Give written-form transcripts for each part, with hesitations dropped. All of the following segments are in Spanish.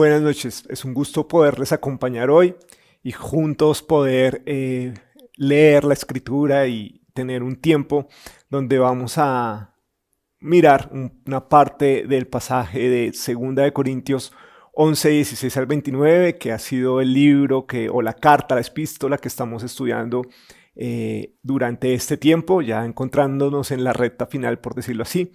Buenas noches, es un gusto poderles acompañar hoy y juntos poder leer la escritura y tener un tiempo donde vamos a mirar una parte del pasaje de Segunda de Corintios 11, 16 al 29, que ha sido el libro o la carta, la epístola que estamos estudiando durante este tiempo, ya encontrándonos en la recta final, por decirlo así.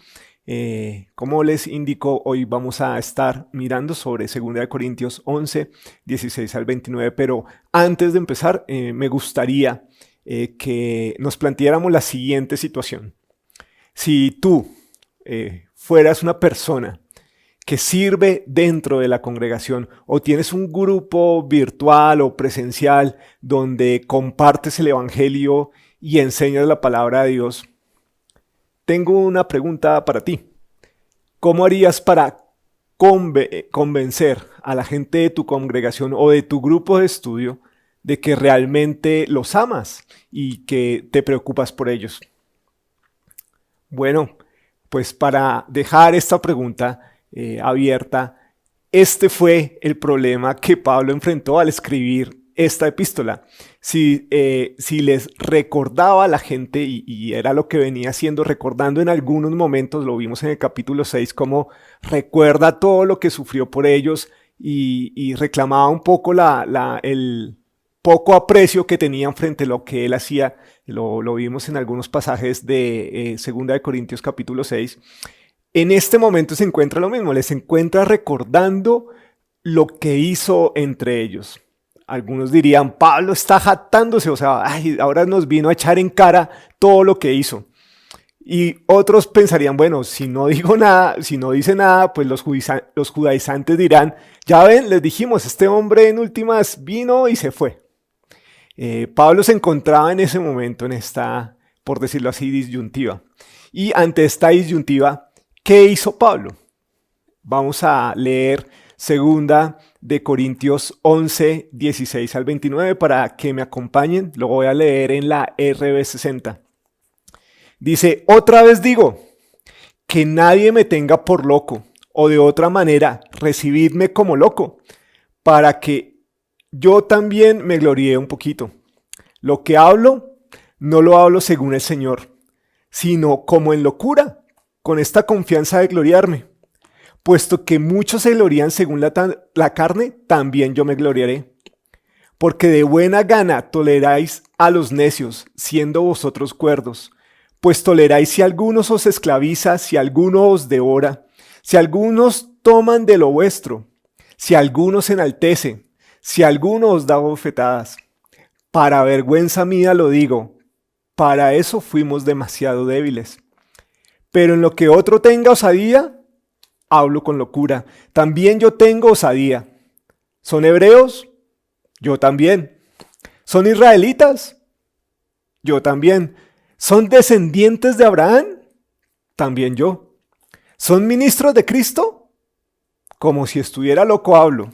Como les indico, hoy vamos a estar mirando sobre 2 de Corintios 11, 16 al 29, pero antes de empezar, me gustaría que nos planteáramos la siguiente situación. Si tú fueras una persona que sirve dentro de la congregación o tienes un grupo virtual o presencial donde compartes el evangelio y enseñas la palabra de Dios, tengo una pregunta para ti. ¿Cómo harías para convencer a la gente de tu congregación o de tu grupo de estudio de que realmente los amas y que te preocupas por ellos? Bueno, pues para dejar esta pregunta abierta, este fue el problema que Pablo enfrentó al escribir esta epístola. Si les recordaba a la gente, y era lo que venía haciendo, recordando en algunos momentos, lo vimos en el capítulo 6, como recuerda todo lo que sufrió por ellos y reclamaba un poco el poco aprecio que tenían frente a lo que él hacía. Lo vimos en algunos pasajes de 2 de Corintios capítulo 6. En este momento se encuentra lo mismo, les encuentra recordando lo que hizo entre ellos. Algunos dirían, Pablo está jactándose, o sea, ahora nos vino a echar en cara todo lo que hizo. Y otros pensarían, bueno, si no digo nada, si no dice nada, pues los judaizantes dirán, ya ven, les dijimos, este hombre en últimas vino y se fue. Pablo se encontraba en ese momento, en esta, por decirlo así, disyuntiva. Y ante esta disyuntiva, ¿qué hizo Pablo? Vamos a leer 2 de Corintios 11, 16 al 29 para que me acompañen. Lo voy a leer en la RB60. Dice, otra vez digo, que nadie me tenga por loco, o de otra manera, recibidme como loco, para que yo también me gloríe un poquito. Lo que hablo, no lo hablo según el Señor, sino como en locura, con esta confianza de gloriarme. Puesto que muchos se glorían según la carne, también yo me gloriaré. Porque de buena gana toleráis a los necios, siendo vosotros cuerdos. Pues toleráis si algunos os esclaviza, si alguno os devora, si algunos toman de lo vuestro, si alguno se enaltece, si alguno os da bofetadas. Para vergüenza mía lo digo, para eso fuimos demasiado débiles. Pero en lo que otro tenga osadía, hablo con locura. También yo tengo osadía. ¿Son hebreos? Yo también. ¿Son israelitas? Yo también. ¿Son descendientes de Abraham? También yo. ¿Son ministros de Cristo? Como si estuviera loco hablo.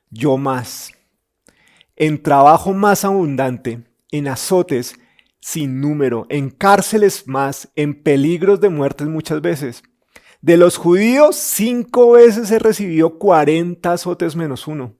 Yo más. En trabajo más abundante, en azotes sin número, en cárceles más, en peligros de muertes muchas veces. De los judíos, 5 veces he recibido 40 azotes menos 1.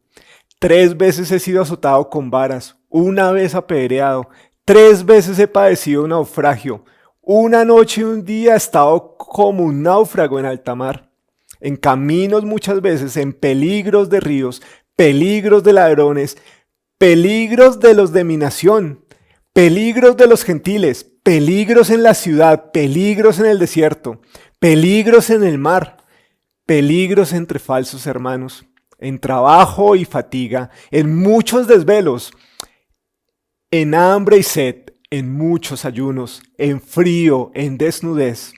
3 veces he sido azotado con varas, 1 vez apedreado, 3 veces he padecido naufragio. 1 noche y 1 día he estado como un náufrago en alta mar. En caminos muchas veces, en peligros de ríos, peligros de ladrones, peligros de los de mi nación, peligros de los gentiles, peligros en la ciudad, peligros en el desierto, peligros en el mar, peligros entre falsos hermanos, en trabajo y fatiga, en muchos desvelos, en hambre y sed, en muchos ayunos, en frío, en desnudez,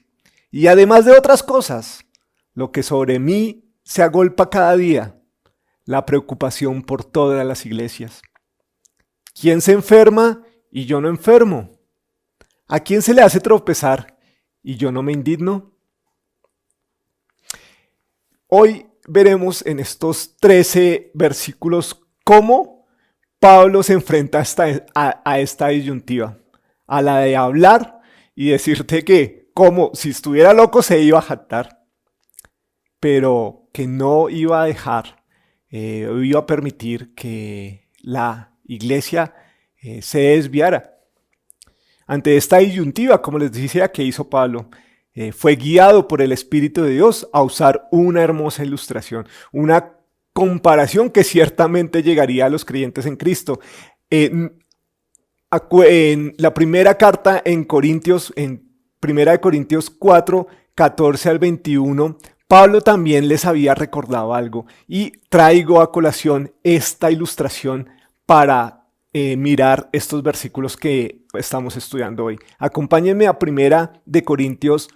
y además de otras cosas, lo que sobre mí se agolpa cada día, la preocupación por todas las iglesias. ¿Quién se enferma y yo no enfermo? ¿A quién se le hace tropezar y yo no me indigno? Hoy veremos en estos 13 versículos cómo Pablo se enfrenta a esta disyuntiva, a la de hablar y decirte que como si estuviera loco se iba a jactar, pero que no iba a dejar iba a permitir que la iglesia se desviara. Ante esta disyuntiva, como les decía, que hizo Pablo, fue guiado por el Espíritu de Dios a usar una hermosa ilustración, una comparación que ciertamente llegaría a los creyentes en Cristo. En la primera carta en Corintios, en 1 Corintios 4, 14 al 21, Pablo también les había recordado algo y traigo a colación esta ilustración para mirar estos versículos que estamos estudiando hoy. Acompáñenme a 1 Corintios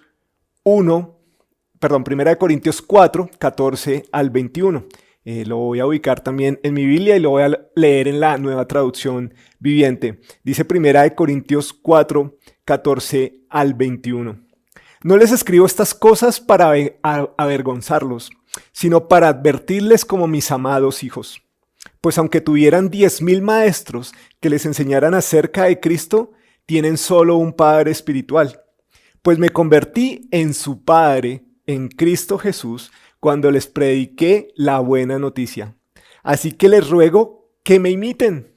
4, 14 al 21. Lo voy a ubicar también en mi Biblia y lo voy a leer en la Nueva Traducción Viviente. Dice 1 Corintios 4, 14 al 21. No les escribo estas cosas para avergonzarlos, sino para advertirles como mis amados hijos. Pues aunque tuvieran 10,000 maestros que les enseñaran acerca de Cristo, tienen solo un Padre espiritual. Pues me convertí en su Padre, en Cristo Jesús, cuando les prediqué la buena noticia. Así que les ruego que me imiten.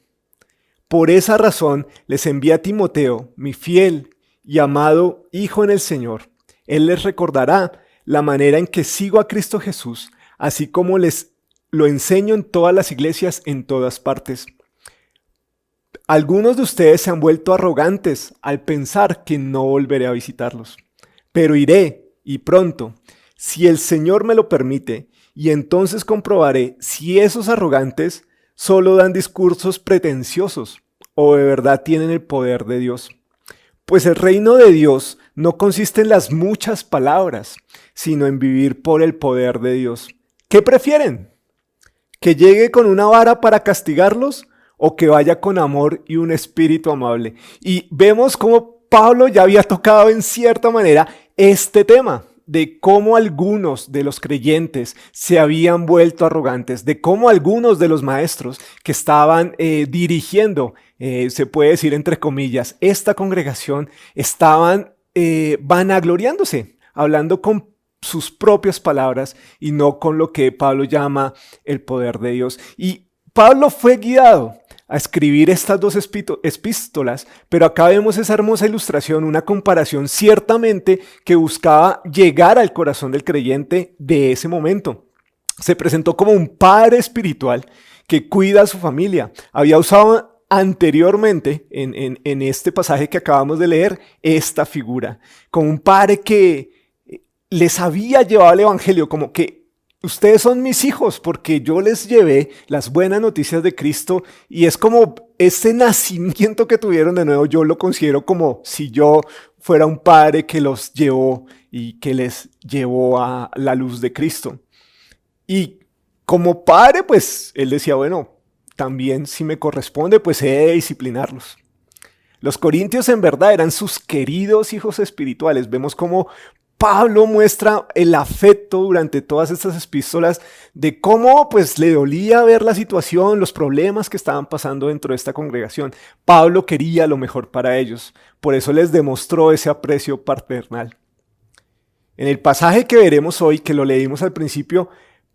Por esa razón les envié a Timoteo, mi fiel y amado hijo en el Señor. Él les recordará la manera en que sigo a Cristo Jesús, así como les lo enseño en todas las iglesias en todas partes. Algunos de ustedes se han vuelto arrogantes al pensar que no volveré a visitarlos. Pero iré, y pronto, si el Señor me lo permite, y entonces comprobaré si esos arrogantes solo dan discursos pretenciosos o de verdad tienen el poder de Dios. Pues el reino de Dios no consiste en las muchas palabras, sino en vivir por el poder de Dios. ¿Qué prefieren? ¿Que llegue con una vara para castigarlos o que vaya con amor y un espíritu amable? Y vemos cómo Pablo ya había tocado en cierta manera este tema de cómo algunos de los creyentes se habían vuelto arrogantes, de cómo algunos de los maestros que estaban dirigiendo, se puede decir entre comillas, esta congregación, estaban vanagloriándose, hablando con sus propias palabras y no con lo que Pablo llama el poder de Dios. Y Pablo fue guiado a escribir estas dos epístolas, pero acá vemos esa hermosa ilustración, una comparación ciertamente que buscaba llegar al corazón del creyente de ese momento. Se presentó como un padre espiritual que cuida a su familia. Había usado anteriormente, en este pasaje que acabamos de leer, esta figura, como un padre que les había llevado el evangelio, como que ustedes son mis hijos porque yo les llevé las buenas noticias de Cristo, y es como ese nacimiento que tuvieron de nuevo. Yo lo considero como si yo fuera un padre que los llevó y que les llevó a la luz de Cristo. Y como padre, pues él decía, bueno, también si me corresponde, pues he de disciplinarlos. Los corintios en verdad eran sus queridos hijos espirituales. Vemos cómo Pablo muestra el afecto durante todas estas epístolas de cómo pues le dolía ver la situación, los problemas que estaban pasando dentro de esta congregación. Pablo quería lo mejor para ellos, por eso les demostró ese aprecio paternal. En el pasaje que veremos hoy, que lo leímos al principio,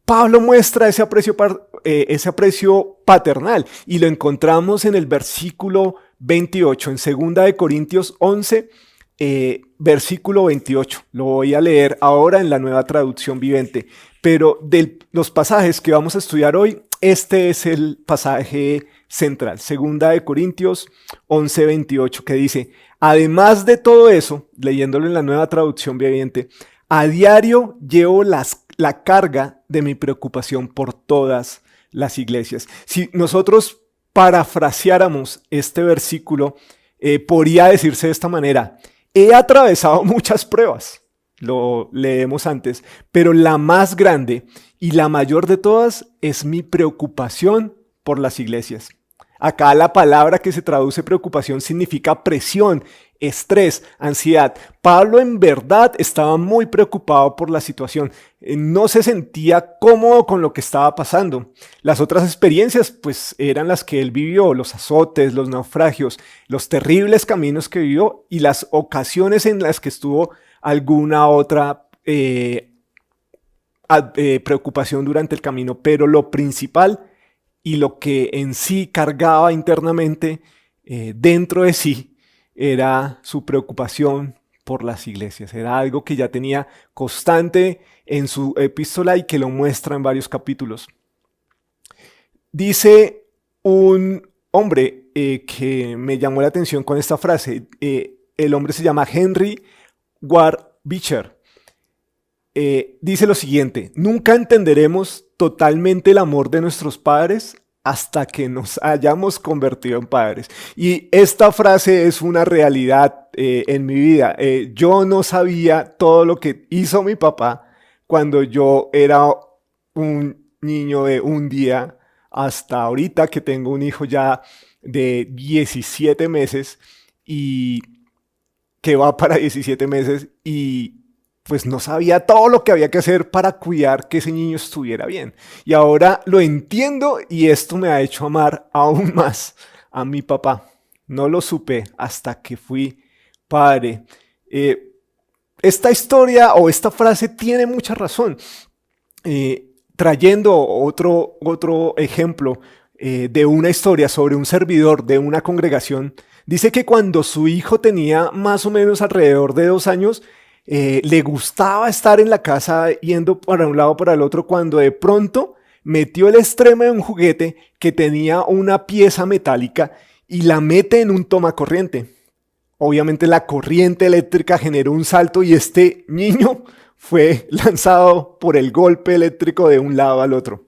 Pablo muestra ese aprecio paternal y lo encontramos en el versículo 28, en 2 Corintios 11, versículo 28. Lo voy a leer ahora en la Nueva Traducción Viviente, pero de los pasajes que vamos a estudiar hoy, este es el pasaje central, 2 Corintios 11, 28, que dice: además de todo eso, leyéndolo en la Nueva Traducción Viviente, a diario llevo la carga de mi preocupación por todas las iglesias. Si nosotros parafraseáramos este versículo, podría decirse de esta manera: he atravesado muchas pruebas, lo leemos antes, pero la más grande y la mayor de todas es mi preocupación por las iglesias. Acá la palabra que se traduce preocupación significa presión, estrés, ansiedad. Pablo en verdad estaba muy preocupado por la situación. No se sentía cómodo con lo que estaba pasando. Las otras experiencias pues eran las que él vivió, los azotes, los naufragios, los terribles caminos que vivió y las ocasiones en las que estuvo alguna otra preocupación durante el camino, pero lo principal y lo que en sí cargaba internamente dentro de sí era su preocupación por las iglesias. Era algo que ya tenía constante en su epístola y que lo muestra en varios capítulos. Dice un hombre que me llamó la atención con esta frase. El hombre se llama Henry Ward Beecher. Dice lo siguiente: nunca entenderemos totalmente el amor de nuestros padres hasta que nos hayamos convertido en padres. Y esta frase es una realidad en mi vida. Yo no sabía todo lo que hizo mi papá cuando yo era un niño de un día hasta ahorita que tengo un hijo ya de 17 meses y que va para 17 meses y pues no sabía todo lo que había que hacer para cuidar que ese niño estuviera bien. Y ahora lo entiendo y esto me ha hecho amar aún más a mi papá. No lo supe hasta que fui padre. Esta historia o esta frase tiene mucha razón. Trayendo otro ejemplo de una historia sobre un servidor de una congregación, dice que cuando su hijo tenía más o menos alrededor de 2 años, le gustaba estar en la casa yendo para un lado para el otro cuando de pronto metió el extremo de un juguete que tenía una pieza metálica y la mete en un tomacorriente. Obviamente la corriente eléctrica generó un salto y este niño fue lanzado por el golpe eléctrico de un lado al otro.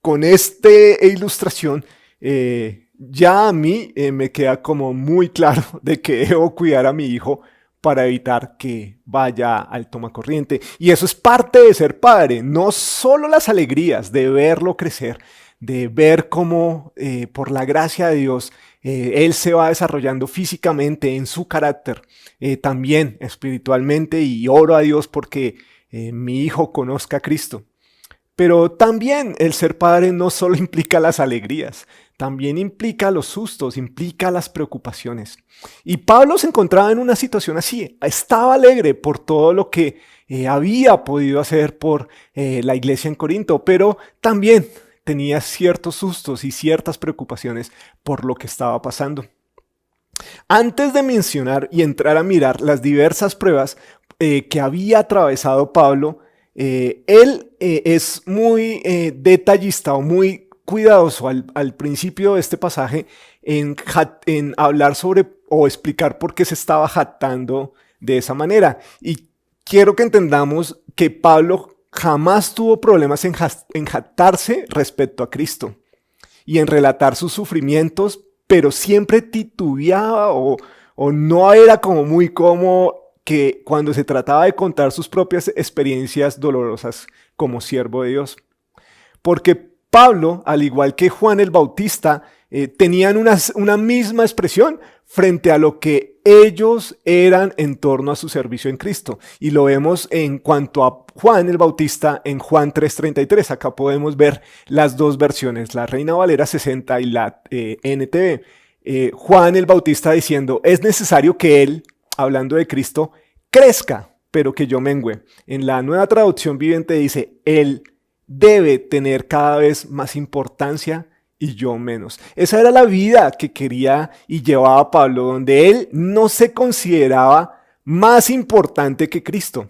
Con esta ilustración ya a mí me queda como muy claro de que debo cuidar a mi hijo para evitar que vaya al tomacorriente. Y eso es parte de ser padre, no solo las alegrías de verlo crecer, de ver cómo por la gracia de Dios él se va desarrollando físicamente en su carácter, también espiritualmente, y oro a Dios porque mi hijo conozca a Cristo. Pero también el ser padre no solo implica las alegrías, también implica los sustos, implica las preocupaciones. Y Pablo se encontraba en una situación así. Estaba alegre por todo lo que había podido hacer por la iglesia en Corinto, pero también tenía ciertos sustos y ciertas preocupaciones por lo que estaba pasando. Antes de mencionar y entrar a mirar las diversas pruebas que había atravesado Pablo, él es muy detallista o muy cuidadoso al principio de este pasaje en hablar sobre o explicar por qué se estaba jactando de esa manera. Y quiero que entendamos que Pablo jamás tuvo problemas en jactarse respecto a Cristo y en relatar sus sufrimientos, pero siempre titubeaba o no era como muy cómodo que cuando se trataba de contar sus propias experiencias dolorosas como siervo de Dios. Porque Pablo, al igual que Juan el Bautista, tenían una misma expresión frente a lo que ellos eran en torno a su servicio en Cristo. Y lo vemos en cuanto a Juan el Bautista en Juan 3:33. Acá podemos ver las dos versiones, la Reina Valera 60 y la NTV. Juan el Bautista diciendo: es necesario que él, hablando de Cristo, crezca, pero que yo mengüe. En la Nueva Traducción Viviente dice: él debe tener cada vez más importancia y yo menos. Esa era la vida que quería y llevaba Pablo, donde él no se consideraba más importante que Cristo.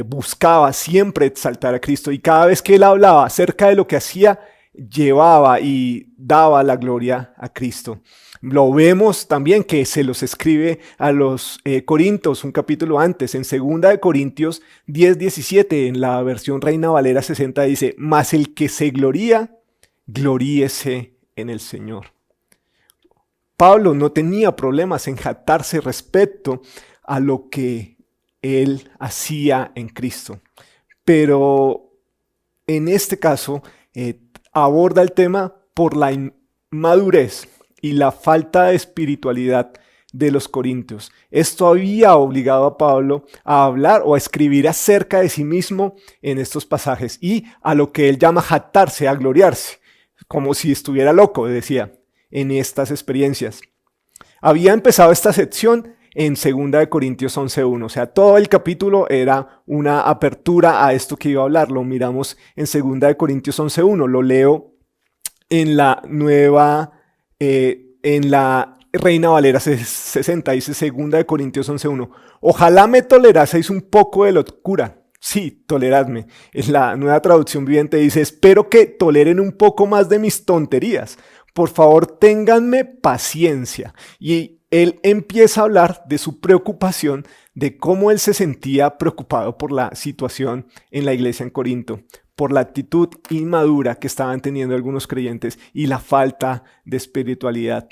Buscaba siempre exaltar a Cristo y cada vez que él hablaba acerca de lo que hacía, llevaba y daba la gloria a Cristo. Lo vemos también que se los escribe a los Corintios un capítulo antes, en 2 Corintios 10:17, en la versión Reina Valera 60 dice: mas el que se gloría, gloríese en el Señor. Pablo no tenía problemas en jactarse respecto a lo que él hacía en Cristo, pero en este caso aborda el tema por la inmadurez y la falta de espiritualidad de los corintios. Esto había obligado a Pablo a hablar o a escribir acerca de sí mismo en estos pasajes y a lo que él llama jactarse, a gloriarse, como si estuviera loco, decía, en estas experiencias. Había empezado esta sección en 2 Corintios 11:1. O sea, todo el capítulo era una apertura a esto que iba a hablar. Lo miramos en 2 Corintios 11:1. Lo leo en la nueva, en la Reina Valera 60. Dice 2 Corintios 11:1. Ojalá me toleraseis un poco de locura. Sí, toleradme. En la Nueva Traducción Viviente dice, espero que toleren un poco más de mis tonterías. Por favor, ténganme paciencia. Y él empieza a hablar de su preocupación, de cómo él se sentía preocupado por la situación en la iglesia en Corinto, por la actitud inmadura que estaban teniendo algunos creyentes y la falta de espiritualidad.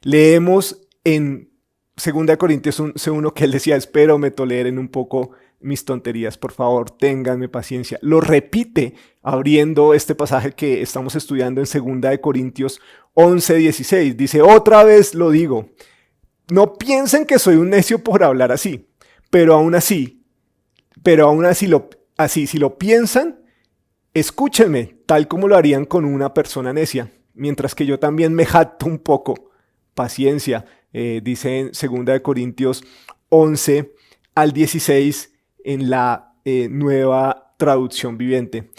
Leemos en 2 Corintios 1 que él decía, espero me toleren un poco mis tonterías, por favor, ténganme paciencia. Lo repite abriendo este pasaje que estamos estudiando en 2 Corintios 11:16. Dice, otra vez lo digo, no piensen que soy un necio por hablar así, pero aún así, si lo piensan, escúchenme, tal como lo harían con una persona necia, mientras que yo también me jacto un poco. Paciencia, dice en 2 Corintios 11:16 en la Nueva Traducción Viviente.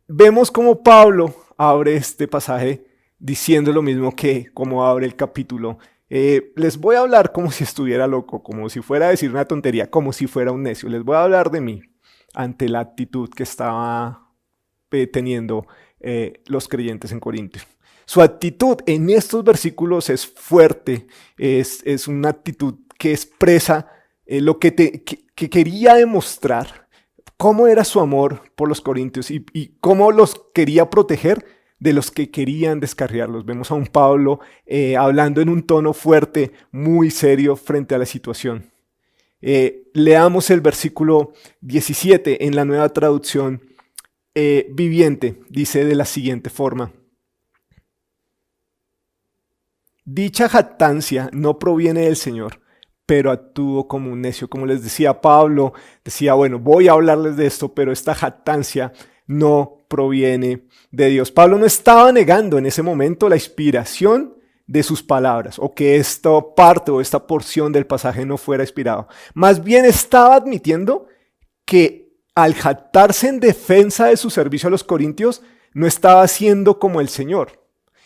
Vemos cómo Pablo abre este pasaje diciendo lo mismo que como abre el capítulo. Les voy a hablar como si estuviera loco, como si fuera a decir una tontería, como si fuera un necio. Les voy a hablar de mí ante la actitud que estaba teniendo los creyentes en Corinto. Su actitud en estos versículos es fuerte, es una actitud que expresa lo que quería demostrar, cómo era su amor por los corintios y cómo los quería proteger de los que querían descarriarlos. Vemos a un Pablo hablando en un tono fuerte, muy serio frente a la situación. Leamos el versículo 17 en la Nueva Traducción Viviente. Dice de la siguiente forma. Dicha jactancia no proviene del Señor, pero actúo como un necio. Como les decía Pablo, decía, bueno, voy a hablarles de esto, pero esta jactancia no proviene de Dios. Pablo no estaba negando en ese momento la inspiración de sus palabras, o que esta parte o esta porción del pasaje no fuera inspirado. Más bien estaba admitiendo que al jactarse en defensa de su servicio a los corintios, no estaba siendo como el Señor.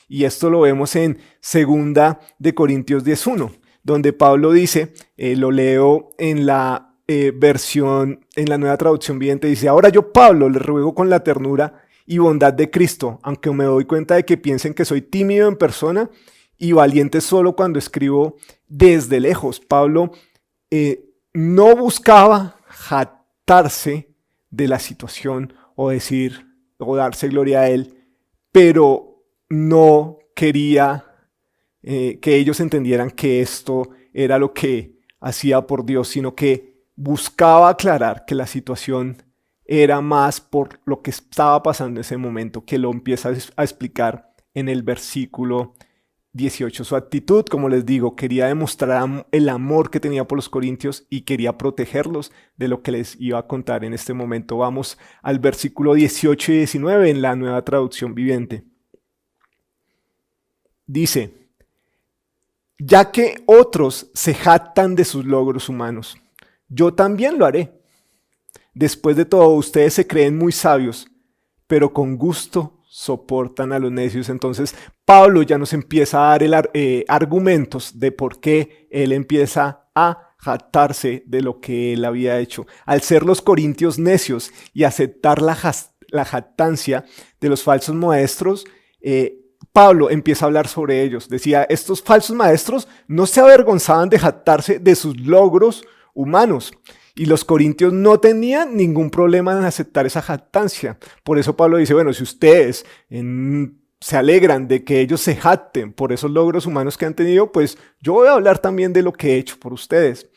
Y esto lo vemos en 2 Corintios 10:1, donde Pablo dice, lo leo en la versión, en la Nueva Traducción Viviente, dice, ahora yo, Pablo, les ruego con la ternura y bondad de Cristo, aunque me doy cuenta de que piensen que soy tímido en persona y valiente solo cuando escribo desde lejos. Pablo no buscaba jactarse de la situación o decir o darse gloria a él, pero no quería que ellos entendieran que esto era lo que hacía por Dios, sino que buscaba aclarar que la situación era más por lo que estaba pasando en ese momento, que lo empieza a explicar en el versículo 18. Su actitud, como les digo, quería demostrar el amor que tenía por los corintios y quería protegerlos de lo que les iba a contar en este momento. Vamos al versículo 18 y 19 en la Nueva Traducción Viviente. Dice, ya que otros se jactan de sus logros humanos, yo también lo haré. Después de todo, ustedes se creen muy sabios, pero con gusto soportan a los necios. Entonces, Pablo ya nos empieza a dar argumentos de por qué él empieza a jactarse de lo que él había hecho. Al ser los corintios necios y aceptar la jactancia de los falsos maestros, Pablo empieza a hablar sobre ellos. Decía, estos falsos maestros no se avergonzaban de jactarse de sus logros humanos. Y los corintios no tenían ningún problema en aceptar esa jactancia. Por eso Pablo dice, bueno, si ustedes se alegran de que ellos se jacten por esos logros humanos que han tenido, pues yo voy a hablar también de lo que he hecho por ustedes.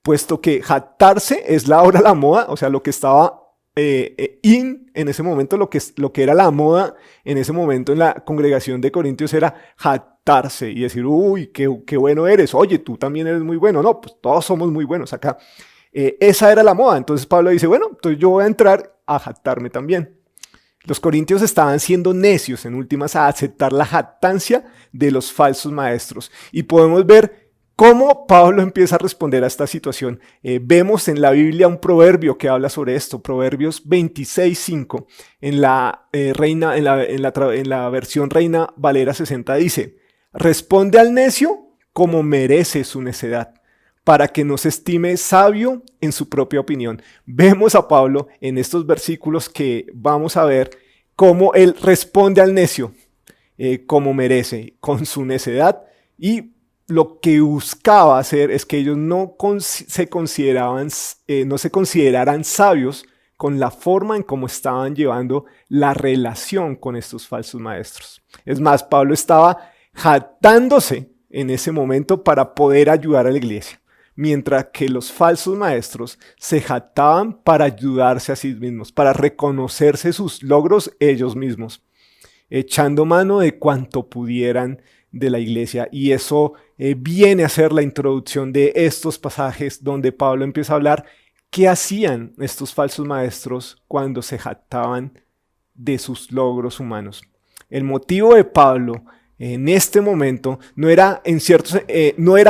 Puesto que jactarse es ahora la moda, o sea, lo que estaba en ese momento, lo que era la moda en ese momento en la congregación de Corintios era jactarse y decir, uy, qué bueno eres, oye, tú también eres muy bueno. No, pues todos somos muy buenos acá. Esa era la moda. Entonces Pablo dice, bueno, entonces yo voy a entrar a jactarme también. Los corintios estaban siendo necios en últimas a aceptar la jactancia de los falsos maestros. Y podemos ver ¿Cómo Pablo empieza a responder a esta situación? Vemos en la Biblia un proverbio que habla sobre esto, Proverbios 26:5, en la versión Reina Valera 60 dice: responde al necio como merece su necedad, para que no se estime sabio en su propia opinión. Vemos a Pablo en estos versículos que vamos a ver cómo él responde al necio como merece, con su necedad, y lo que buscaba hacer es que ellos no se consideraran sabios con la forma en cómo estaban llevando la relación con estos falsos maestros. Es más, Pablo estaba jactándose en ese momento para poder ayudar a la iglesia, mientras que los falsos maestros se jactaban para ayudarse a sí mismos, para reconocerse sus logros ellos mismos, echando mano de cuanto pudieran de la iglesia. Y eso viene a ser la introducción de estos pasajes donde Pablo empieza a hablar qué hacían estos falsos maestros cuando se jactaban de sus logros humanos. El motivo de Pablo en este momento no era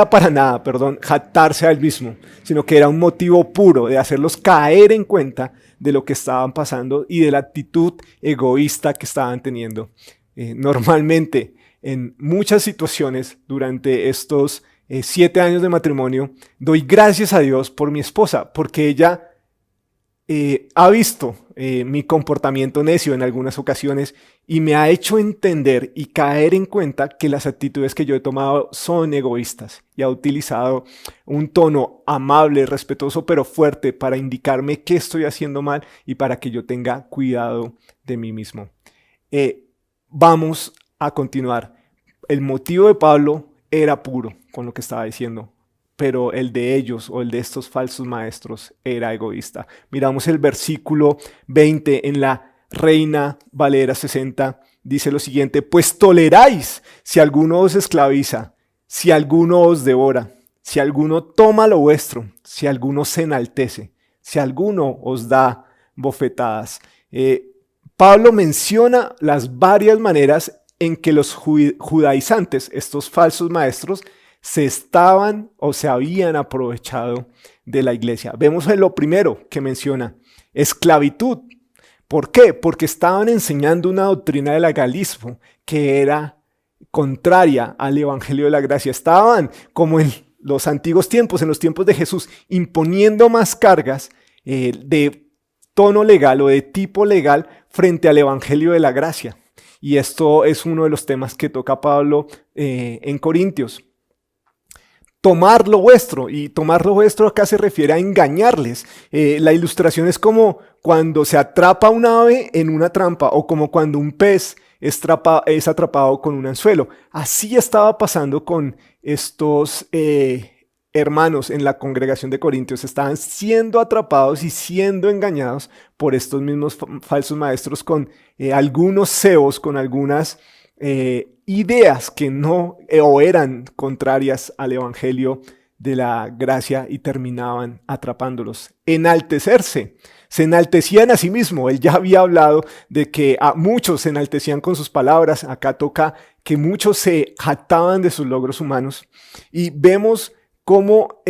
para nada, jactarse a él mismo, sino que era un motivo puro de hacerlos caer en cuenta de lo que estaban pasando y de la actitud egoísta que estaban teniendo. Normalmente, en muchas situaciones durante estos 7 años de matrimonio, doy gracias a Dios por mi esposa, porque ella ha visto mi comportamiento necio en algunas ocasiones y me ha hecho entender y caer en cuenta que las actitudes que yo he tomado son egoístas, y ha utilizado un tono amable, respetuoso, pero fuerte para indicarme qué estoy haciendo mal y para que yo tenga cuidado de mí mismo. Vamos a continuar. El motivo de Pablo era puro con lo que estaba diciendo, pero el de ellos o el de estos falsos maestros era egoísta. Miramos el versículo 20 en la Reina Valera 60, dice lo siguiente: pues toleráis si alguno os esclaviza, si alguno os devora, si alguno toma lo vuestro, si alguno se enaltece, si alguno os da bofetadas. Pablo menciona las varias maneras en que los judaizantes, estos falsos maestros, se estaban o se habían aprovechado de la iglesia. Vemos en lo primero que menciona: esclavitud. ¿Por qué? Porque estaban enseñando una doctrina del legalismo que era contraria al evangelio de la gracia. Estaban, como en los antiguos tiempos, en los tiempos de Jesús, imponiendo más cargas de tono legal o de tipo legal frente al evangelio de la gracia. Y esto es uno de los temas que toca Pablo en Corintios. Tomar lo vuestro, y tomar lo vuestro acá se refiere a engañarles. La ilustración es como cuando se atrapa un ave en una trampa, o como cuando un pez es atrapado con un anzuelo. Así estaba pasando con estos hermanos en la congregación de Corintios. Estaban siendo atrapados y siendo engañados por estos mismos falsos maestros con algunos ceos, con algunas ideas que no o eran contrarias al evangelio de la gracia, y terminaban atrapándolos. Enaltecerse. Se enaltecían a sí mismos. Él ya había hablado de que a muchos se enaltecían con sus palabras. Acá toca que muchos se jactaban de sus logros humanos. Y vemos cómo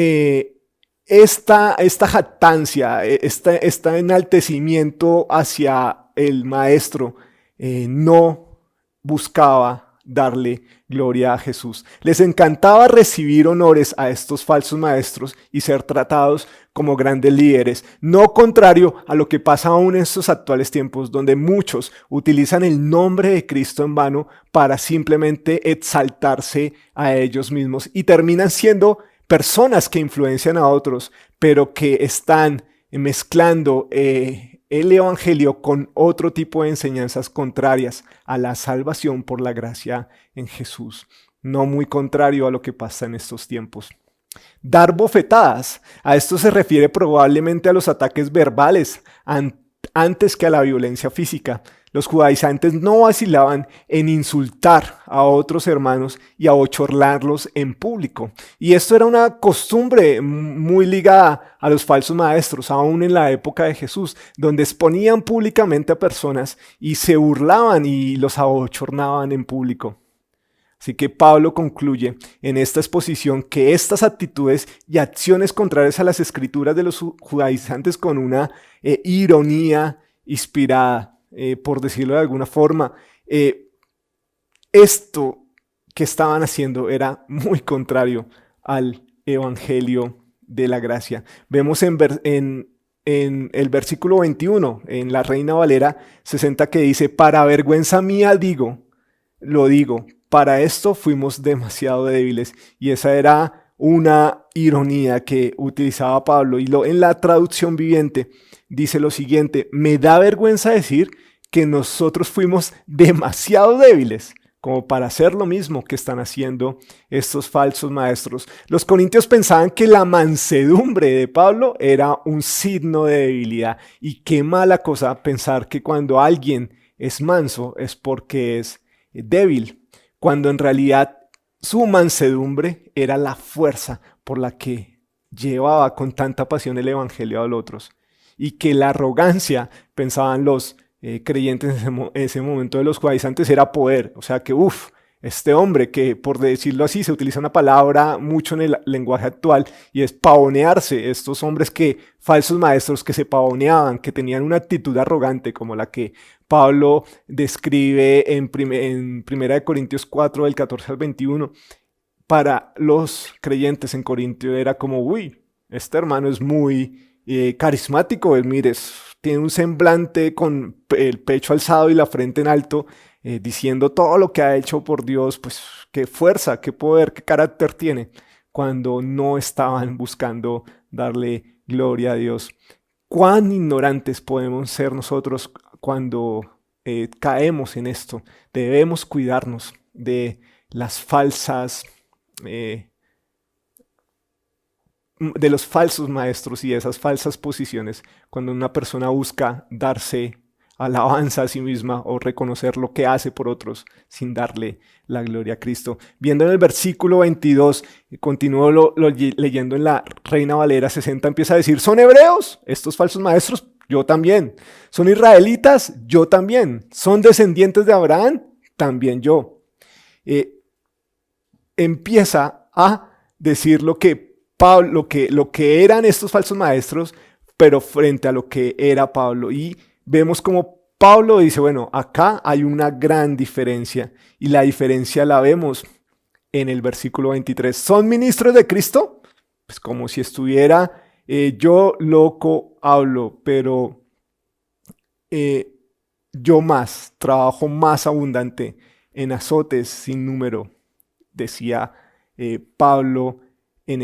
esta jactancia, este enaltecimiento hacia el maestro no buscaba darle gloria a Jesús. Les encantaba recibir honores a estos falsos maestros y ser tratados como grandes líderes, no contrario a lo que pasa aún en estos actuales tiempos, donde muchos utilizan el nombre de Cristo en vano para simplemente exaltarse a ellos mismos, y terminan siendo personas que influencian a otros, pero que están mezclando el evangelio con otro tipo de enseñanzas contrarias a la salvación por la gracia en Jesús. No muy contrario a lo que pasa en estos tiempos. Dar bofetadas. A esto se refiere probablemente a los ataques verbales antes que a la violencia física. Los judaizantes no vacilaban en insultar a otros hermanos y a bochornarlos en público. Y esto era una costumbre muy ligada a los falsos maestros, aún en la época de Jesús, donde exponían públicamente a personas y se burlaban y los abochornaban en público. Así que Pablo concluye en esta exposición que estas actitudes y acciones contrarias a las escrituras de los judaizantes con una ironía inspirada, por decirlo de alguna forma, esto que estaban haciendo era muy contrario al evangelio de la gracia. Vemos en el versículo 21, en la Reina Valera 60, que dice: para vergüenza mía lo digo, para esto fuimos demasiado débiles. Y esa era una ironía que utilizaba Pablo. Y en la traducción viviente dice lo siguiente: me da vergüenza decir que nosotros fuimos demasiado débiles como para hacer lo mismo que están haciendo estos falsos maestros. Los corintios pensaban que la mansedumbre de Pablo era un signo de debilidad. Y qué mala cosa pensar que cuando alguien es manso es porque es débil, cuando en realidad su mansedumbre era la fuerza por la que llevaba con tanta pasión el evangelio a los otros. Y que la arrogancia, pensaban los creyentes en ese momento de los judaizantes, era poder. O sea que, este hombre que, por decirlo así, se utiliza una palabra mucho en el lenguaje actual y es pavonearse. Estos hombres falsos maestros que se pavoneaban, que tenían una actitud arrogante como la que Pablo describe en 1 Corintios 4, del 14 al 21. Para los creyentes en Corintio era como, este hermano es muy carismático, tiene un semblante con el pecho alzado y la frente en alto, diciendo todo lo que ha hecho por Dios. Pues qué fuerza, qué poder, qué carácter tiene, cuando no estaban buscando darle gloria a Dios. Cuán ignorantes podemos ser nosotros cuando caemos en esto. Debemos cuidarnos de las falsas de los falsos maestros y de esas falsas posiciones, cuando una persona busca darse alabanza a sí misma o reconocer lo que hace por otros sin darle la gloria a Cristo. Viendo en el versículo 22, continúo leyendo en la Reina Valera 60, empieza a decir: ¿son hebreos estos falsos maestros? Yo también. ¿Son israelitas? Yo también. ¿Son descendientes de Abraham? También yo. Empieza a decir lo que Pablo, lo que eran estos falsos maestros, pero frente a lo que era Pablo. Y vemos como Pablo dice: bueno, acá hay una gran diferencia, y la diferencia la vemos en el versículo 23. ¿Son ministros de Cristo? Pues como si estuviera yo loco hablo, pero yo trabajo más abundante en azotes sin número, decía Pablo. En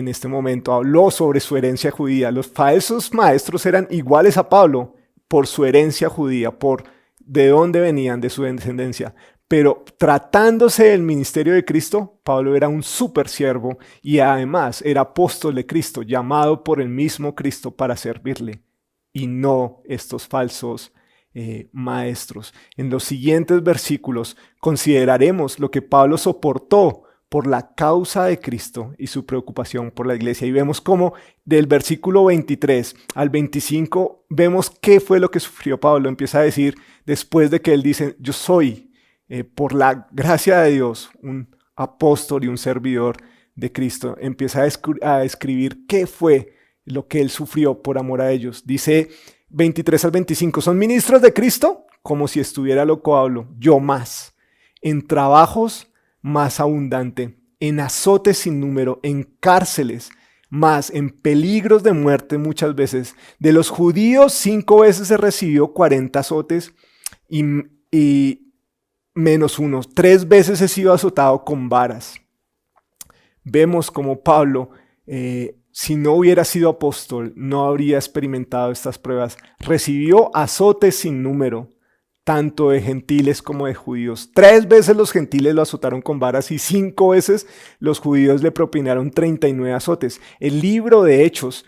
este momento habló sobre su herencia judía. Los falsos maestros eran iguales a Pablo por su herencia judía, por de dónde venían, de su descendencia. Pero tratándose del ministerio de Cristo, Pablo era un super siervo y además era apóstol de Cristo, llamado por el mismo Cristo para servirle, y no estos falsos maestros. En los siguientes versículos consideraremos lo que Pablo soportó por la causa de Cristo y su preocupación por la iglesia. Y vemos cómo del versículo 23 al 25 vemos qué fue lo que sufrió Pablo. Empieza a decir, después de que él dice: yo soy, por la gracia de Dios, un apóstol y un servidor de Cristo. Empieza a escribir qué fue lo que él sufrió por amor a ellos. Dice 23 al 25, ¿son ministros de Cristo? Como si estuviera loco hablo, yo más. En trabajos más abundante, en azotes sin número, en cárceles, más en peligros de muerte muchas veces. De los judíos 5 veces se recibió 40 azotes y menos unos. 3 veces he sido azotado con varas. Vemos como Pablo, si no hubiera sido apóstol, no habría experimentado estas pruebas. Recibió azotes sin número, tanto de gentiles como de judíos. 3 veces los gentiles lo azotaron con varas y 5 veces los judíos le propinaron 39 azotes. El libro de Hechos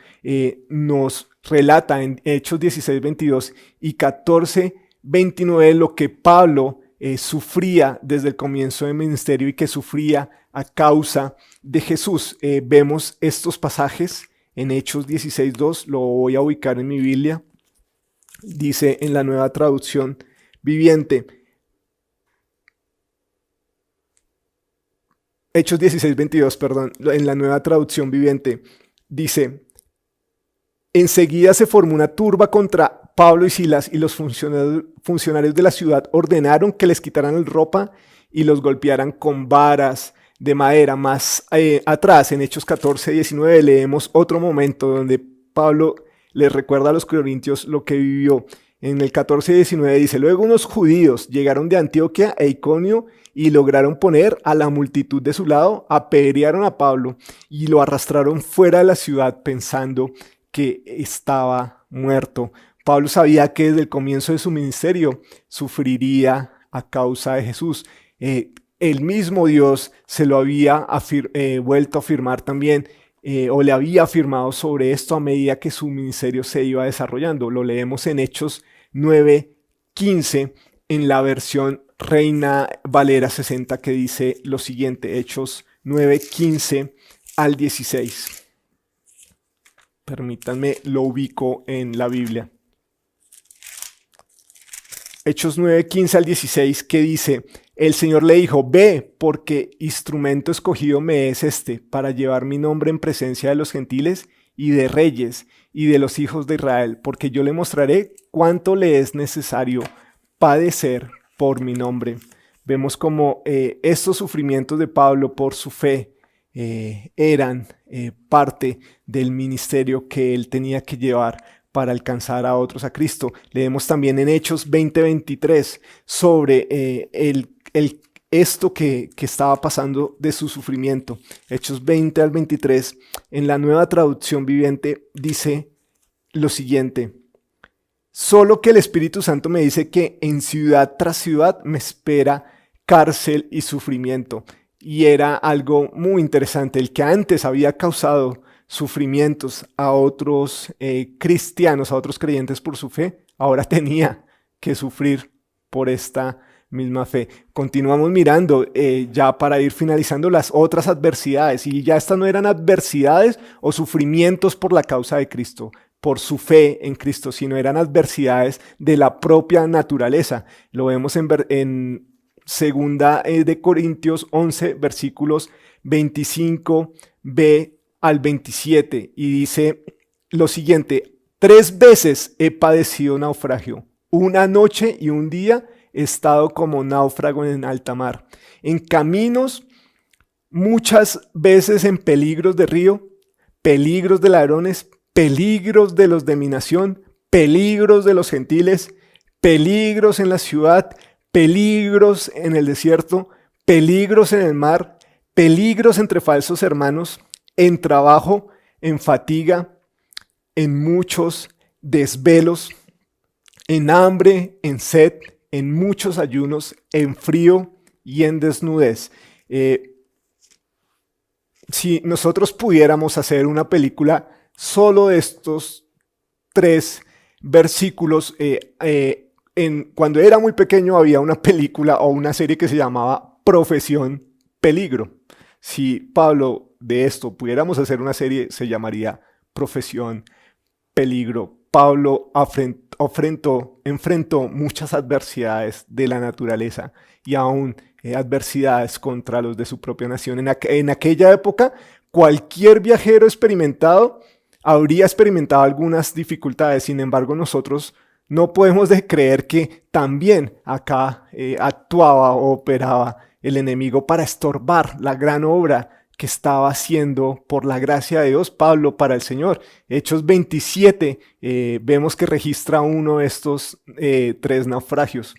nos relata en Hechos 16, 22 y 14, 29 lo que Pablo sufría desde el comienzo del ministerio y que sufría a causa de Jesús. Vemos estos pasajes en Hechos 16, 2, lo voy a ubicar en mi Biblia. Dice en la Nueva Traducción Viviente: Hechos 16, 22, perdón, en la Nueva Traducción Viviente, dice: enseguida se formó una turba contra Pablo y Silas, y los funcionarios de la ciudad ordenaron que les quitaran la ropa y los golpearan con varas de madera. Más atrás, en Hechos 14, 19, leemos otro momento donde Pablo les recuerda a los corintios lo que vivió. En el 14, 19 dice: luego unos judíos llegaron de Antioquia e Iconio y lograron poner a la multitud de su lado, apedrearon a Pablo y lo arrastraron fuera de la ciudad pensando que estaba muerto. Pablo sabía que desde el comienzo de su ministerio sufriría a causa de Jesús. El mismo Dios se lo había vuelto a afirmar también, o le había afirmado sobre esto a medida que su ministerio se iba desarrollando. Lo leemos en Hechos 9:15 en la versión Reina Valera 60, que dice lo siguiente: Hechos 9:15 al 16. Permítanme, lo ubico en la Biblia. Hechos 9:15 al 16, que dice: el Señor le dijo: ve, porque instrumento escogido me es este, para llevar mi nombre en presencia de los gentiles y de reyes y de los hijos de Israel, porque yo le mostraré cuánto le es necesario padecer por mi nombre. Vemos como estos sufrimientos de Pablo por su fe eran parte del ministerio que él tenía que llevar para alcanzar a otros a Cristo. Leemos también en Hechos 20:23 sobre esto que estaba pasando de su sufrimiento. Hechos 20 al 23, en la Nueva Traducción Viviente, dice lo siguiente: solo que el Espíritu Santo me dice que en ciudad tras ciudad me espera cárcel y sufrimiento. Y era algo muy interesante. El que antes había causado sufrimientos a otros cristianos, a otros creyentes por su fe, ahora tenía que sufrir por esta misma fe. Continuamos mirando ya para ir finalizando las otras adversidades, y ya estas no eran adversidades o sufrimientos por la causa de Cristo, por su fe en Cristo, sino eran adversidades de la propia naturaleza. Lo vemos en Segunda de Corintios 11, versículos 25b al 27, y dice lo siguiente: 3 veces he padecido naufragio, una noche y un día he estado como náufrago en alta mar, en caminos, muchas veces en peligros de río, peligros de ladrones, peligros de los de mi nación, peligros de los gentiles, peligros en la ciudad, peligros en el desierto, peligros en el mar, peligros entre falsos hermanos, en trabajo, en fatiga, en muchos desvelos, en hambre, en sed, en muchos ayunos, en frío y en desnudez. Si nosotros pudiéramos hacer una película solo de estos 3 versículos, cuando era muy pequeño había una película o una serie que se llamaba Profesión Peligro. Si Pablo de esto pudiéramos hacer una serie, se llamaría Profesión Peligro. Pablo enfrentó muchas adversidades de la naturaleza y aún adversidades contra los de su propia nación. En aquella época, cualquier viajero experimentado habría experimentado algunas dificultades. Sin embargo, nosotros no podemos creer que también acá actuaba o operaba el enemigo para estorbar la gran obra que estaba haciendo por la gracia de Dios Pablo para el Señor. Hechos 27, vemos que registra uno de estos 3 naufragios.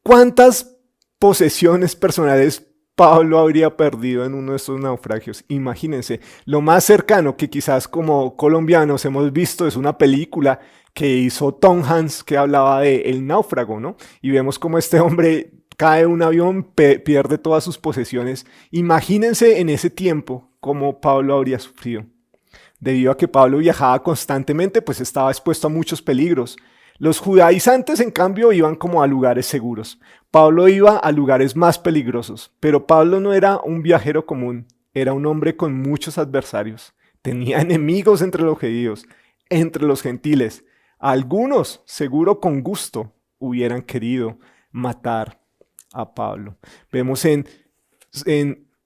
¿Cuántas posesiones personales Pablo habría perdido en uno de estos naufragios? Imagínense, lo más cercano que quizás como colombianos hemos visto es una película que hizo Tom Hanks que hablaba de El náufrago, ¿no? Y vemos como este hombre cae de un avión, pierde todas sus posesiones. Imagínense en ese tiempo cómo Pablo habría sufrido. Debido a que Pablo viajaba constantemente, pues estaba expuesto a muchos peligros. Los judaizantes, en cambio, iban como a lugares seguros. Pablo iba a lugares más peligrosos, pero Pablo no era un viajero común, era un hombre con muchos adversarios. Tenía enemigos entre los judíos, entre los gentiles. Algunos, seguro con gusto, hubieran querido matar a Pablo. Vemos en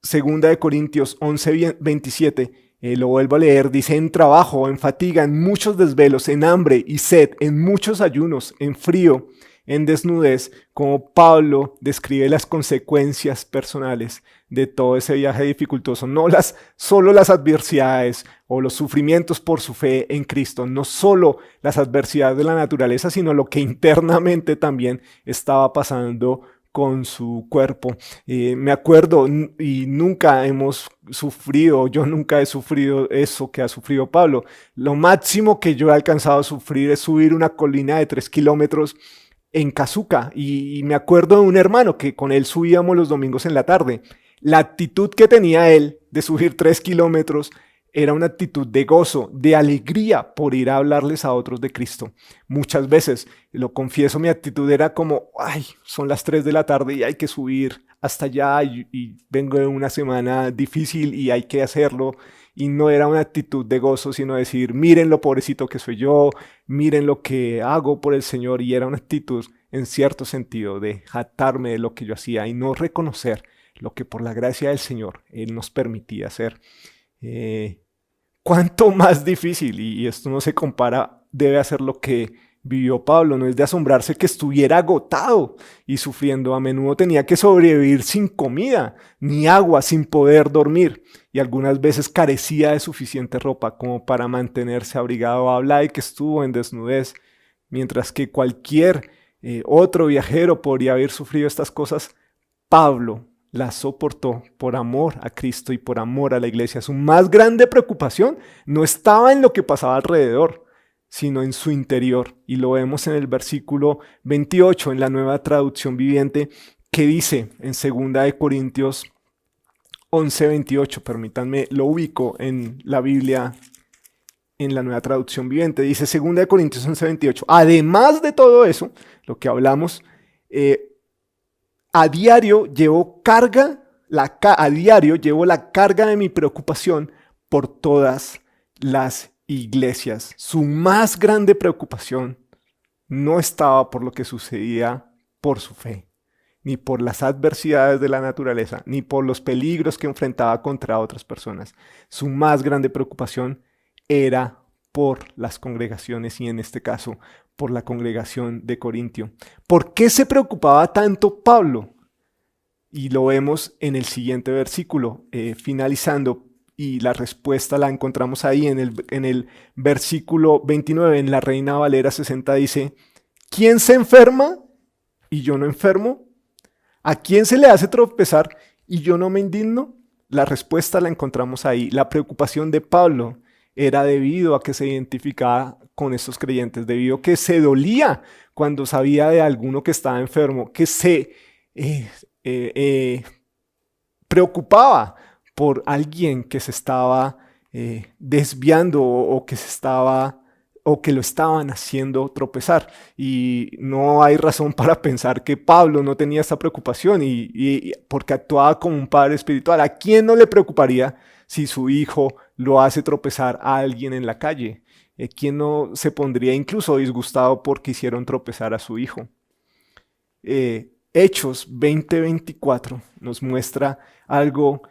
Segunda de Corintios 11:27, lo vuelvo a leer, dice: en trabajo, en fatiga, en muchos desvelos, en hambre y sed, en muchos ayunos, en frío, en desnudez, como Pablo describe las consecuencias personales de todo ese viaje dificultoso. No solo las adversidades o los sufrimientos por su fe en Cristo, no solo las adversidades de la naturaleza, sino lo que internamente también estaba pasando con su cuerpo. Me acuerdo, y nunca hemos sufrido, yo nunca he sufrido eso que ha sufrido Pablo. Lo máximo que yo he alcanzado a sufrir es subir una colina de 3 kilómetros en Cazuca, y me acuerdo de un hermano que con él subíamos los domingos en la tarde. La actitud que tenía él de subir 3 kilómetros era una actitud de gozo, de alegría por ir a hablarles a otros de Cristo. Muchas veces, lo confieso, mi actitud era como: ay, son las 3 de la tarde y hay que subir hasta allá, y vengo de una semana difícil y hay que hacerlo. Y no era una actitud de gozo, sino decir: miren lo pobrecito que soy yo, miren lo que hago por el Señor. Y era una actitud, en cierto sentido, de jactarme de lo que yo hacía y no reconocer lo que por la gracia del Señor Él nos permitía hacer. ¿Cuánto más difícil? Y esto no se compara, debe hacer lo que vivió Pablo. No es de asombrarse que estuviera agotado y sufriendo. A menudo tenía que sobrevivir sin comida ni agua, sin poder dormir, y algunas veces carecía de suficiente ropa como para mantenerse abrigado. Habla de que estuvo en desnudez, mientras que cualquier otro viajero podría haber sufrido estas cosas. Pablo la soportó por amor a Cristo y por amor a la iglesia. Su más grande preocupación no estaba en lo que pasaba alrededor, sino en su interior. Y lo vemos en el versículo 28, en la Nueva Traducción Viviente, que dice en 2 de Corintios 11:28, permítanme, lo ubico en la Biblia, en la Nueva Traducción Viviente. Dice 2 de Corintios 11:28, además de todo eso, lo que hablamos, a diario llevo la carga de mi preocupación por todas las iglesias. Su más grande preocupación no estaba por lo que sucedía por su fe, ni por las adversidades de la naturaleza, ni por los peligros que enfrentaba contra otras personas. Su más grande preocupación era por las congregaciones, y en este caso por la congregación de Corintio. ¿Por qué se preocupaba tanto Pablo? Y lo vemos en el siguiente versículo, finalizando, y la respuesta la encontramos ahí en el versículo 29, en la Reina Valera 60, dice: ¿quién se enferma y yo no enfermo? ¿A quién se le hace tropezar y yo no me indigno? La respuesta la encontramos ahí. La preocupación de Pablo era debido a que se identificaba con estos creyentes, debido a que se dolía cuando sabía de alguno que estaba enfermo, que se preocupaba por alguien que se estaba desviando, o que lo estaban haciendo tropezar. Y no hay razón para pensar que Pablo no tenía esta preocupación, porque actuaba como un padre espiritual. ¿A quién no le preocuparía si su hijo lo hace tropezar a alguien en la calle? ¿Quién no se pondría incluso disgustado porque hicieron tropezar a su hijo? Hechos 20:24 nos muestra algo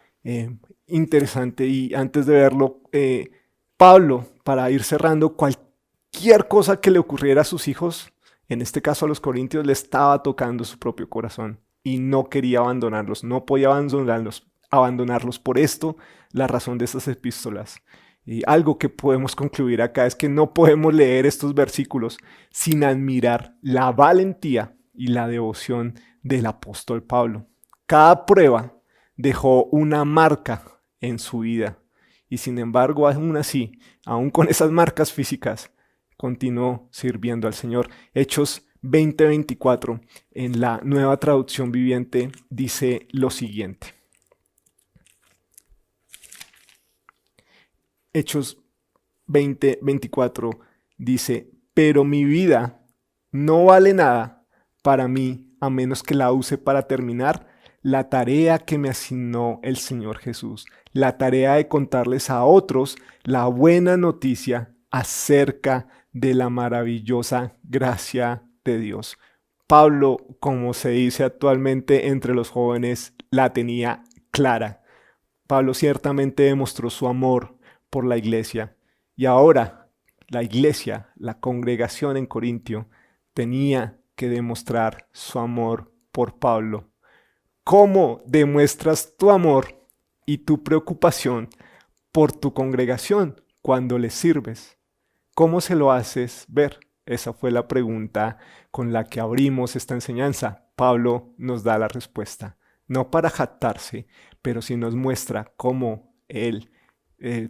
interesante, y antes de verlo, Pablo, para ir cerrando, cualquier cosa que le ocurriera a sus hijos, en este caso a los corintios, le estaba tocando su propio corazón y no quería abandonarlos, no podía abandonarlos. Por esto, la razón de estas epístolas. Y algo que podemos concluir acá es que no podemos leer estos versículos sin admirar la valentía y la devoción del apóstol Pablo. Cada prueba dejó una marca en su vida, y sin embargo, aún así, aún con esas marcas físicas, continuó sirviendo al Señor. Hechos 20:24, en la Nueva Traducción Viviente, dice lo siguiente. Hechos 20:24 dice: pero mi vida no vale nada para mí a menos que la use para terminar la tarea que me asignó el Señor Jesús, la tarea de contarles a otros la buena noticia acerca de la maravillosa gracia de Dios. Pablo, como se dice actualmente entre los jóvenes, la tenía clara. Pablo ciertamente demostró su amor por la iglesia y ahora la iglesia, la congregación en Corintio, tenía que demostrar su amor por Pablo. ¿Cómo demuestras tu amor y tu preocupación por tu congregación cuando les sirves? ¿Cómo se lo haces ver? Esa fue la pregunta con la que abrimos esta enseñanza. Pablo nos da la respuesta, no para jactarse, pero sí nos muestra cómo él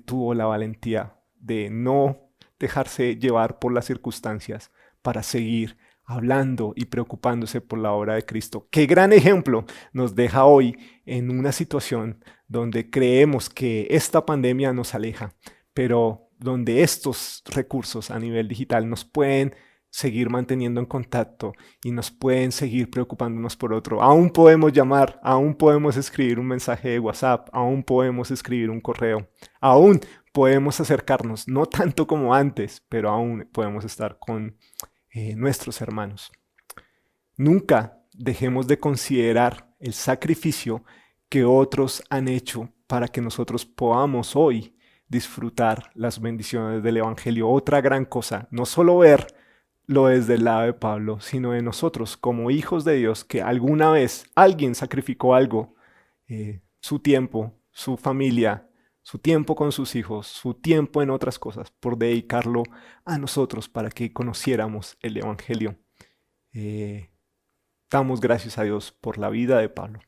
tuvo la valentía de no dejarse llevar por las circunstancias para seguir hablando y preocupándose por la obra de Cristo. Qué gran ejemplo nos deja hoy en una situación donde creemos que esta pandemia nos aleja, pero donde estos recursos a nivel digital nos pueden seguir manteniendo en contacto y nos pueden seguir preocupándonos por otro. Aún podemos llamar, aún podemos escribir un mensaje de WhatsApp, aún podemos escribir un correo, aún podemos acercarnos, no tanto como antes, pero aún podemos estar con nuestros hermanos. Nunca dejemos de considerar el sacrificio que otros han hecho para que nosotros podamos hoy disfrutar las bendiciones del Evangelio. Otra gran cosa, no solo verlo desde el lado de Pablo, sino de nosotros como hijos de Dios, que alguna vez alguien sacrificó algo, su tiempo, su familia, su tiempo con sus hijos, su tiempo en otras cosas, por dedicarlo a nosotros para que conociéramos el Evangelio. Damos gracias a Dios por la vida de Pablo.